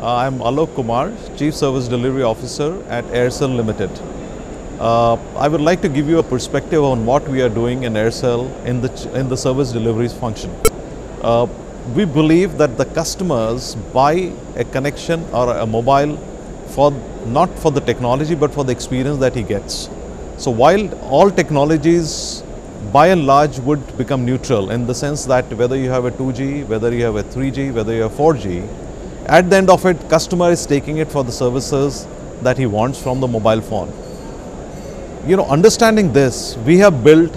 I'm Alok Kumar, Chief Service Delivery Officer at Aircel Limited. I would like to give you a perspective on what we are doing in Aircel in the service deliveries function. We believe that the customers buy a connection or a mobile not for the technology but for the experience that he gets. So while all technologies by and large would become neutral in the sense that whether you have a 2G, whether you have a 3G, whether you have 4G, at the end of it, customer is taking it for the services that he wants from the mobile phone. Understanding this, we have built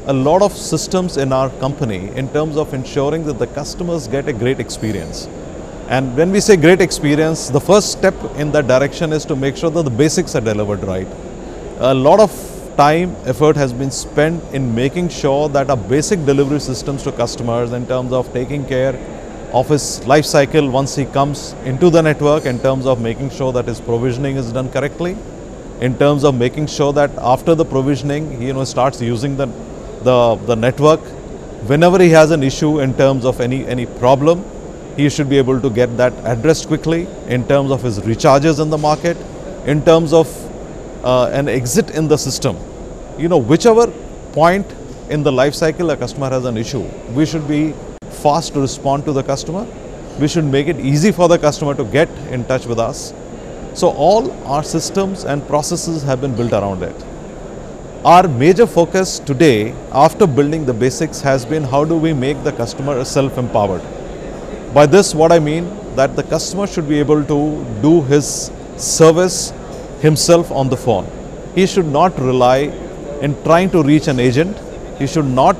a lot of systems in our company in terms of ensuring that the customers get a great experience. And when we say great experience, the first step in that direction is to make sure that the basics are delivered right. A lot of time, effort has been spent in making sure that our basic delivery systems to customers in terms of taking care of his life cycle once he comes into the network, in terms of making sure that his provisioning is done correctly, in terms of making sure that after the provisioning, he starts using the network. Whenever he has an issue in terms of any problem, he should be able to get that addressed quickly, in terms of his recharges in the market, in terms of an exit in the system. Whichever point in the life cycle a customer has an issue, we should be fast to respond to the customer. We should make it easy for the customer to get in touch with us. So all our systems and processes have been built around it. Our major focus today, after building the basics, has been how do we make the customer self-empowered. By this, what I mean that the customer should be able to do his service himself on the phone. He should not rely in trying to reach an agent. He should not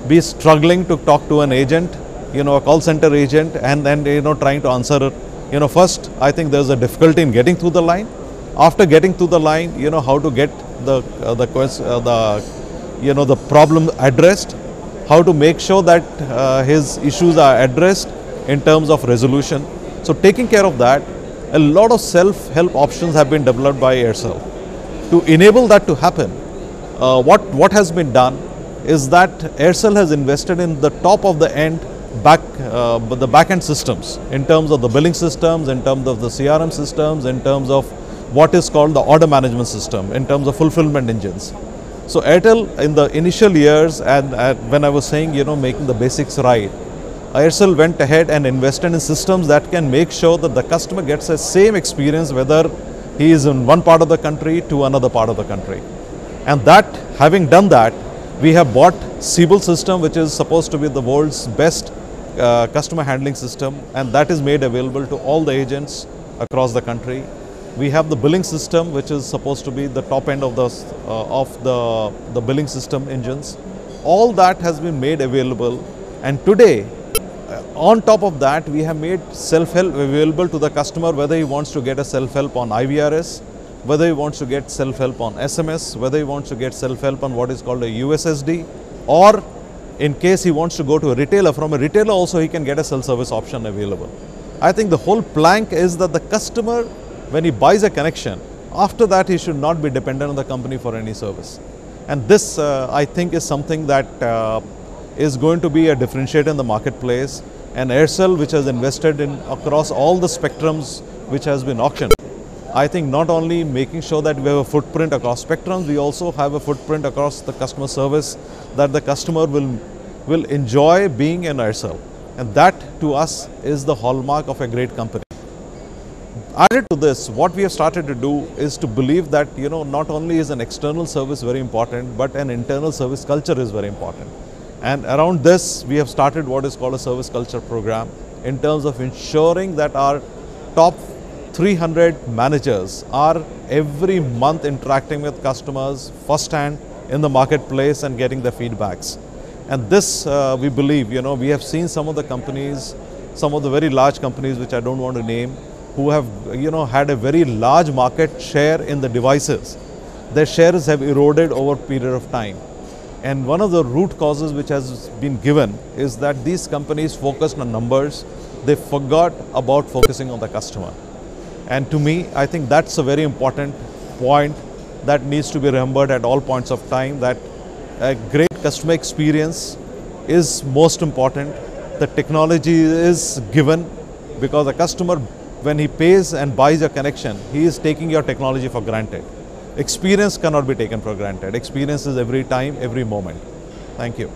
be struggling to talk to an agent, a call center agent, and then trying to answer it. First, I think there's a difficulty in getting through the line. After getting through the line, how to get the problem addressed, how to make sure that his issues are addressed in terms of resolution. So taking care of that, a lot of self-help options have been developed by Aircel. To enable that to happen, what has been done is that Aircel has invested in the top of the end the back-end systems, in terms of the billing systems, in terms of the CRM systems, in terms of what is called the order management system, in terms of fulfillment engines. So Airtel, in the initial years, and when I was saying, making the basics right, Aircel went ahead and invested in systems that can make sure that the customer gets the same experience whether he is in one part of the country to another part of the country. And that, having done that, we have bought Siebel system, which is supposed to be the world's best customer handling system, and that is made available to all the agents across the country. We have the billing system, which is supposed to be the top end of the billing system engines. All that has been made available, and today, on top of that, we have made self-help available to the customer, whether he wants to get a self-help on IVRS, whether he wants to get self-help on SMS, whether he wants to get self-help on what is called a USSD, or in case he wants to go to a retailer, from a retailer also he can get a self-service option available. I think the whole plank is that the customer, when he buys a connection, after that he should not be dependent on the company for any service. And this, I think, is something that is going to be a differentiator in the marketplace. And Aircel, which has invested in across all the spectrums which has been auctioned, I think not only making sure that we have a footprint across spectrums, we also have a footprint across the customer service that the customer will enjoy being in Aircel. And that, to us, is the hallmark of a great company. Added to this, what we have started to do is to believe that, not only is an external service very important, but an internal service culture is very important. And around this, we have started what is called a service culture program, in terms of ensuring that our top 300 managers are every month interacting with customers firsthand in the marketplace and getting their feedbacks. And this, we believe, we have seen some of the companies, some of the very large companies which I don't want to name, who have, had a very large market share in the devices. Their shares have eroded over a period of time. And one of the root causes which has been given is that these companies focused on numbers. They forgot about focusing on the customer. And to me, I think that's a very important point that needs to be remembered at all points of time, that a great customer experience is most important. The technology is given because the customer when he pays and buys your connection, he is taking your technology for granted. Experience cannot be taken for granted. Experience is every time, every moment. Thank you.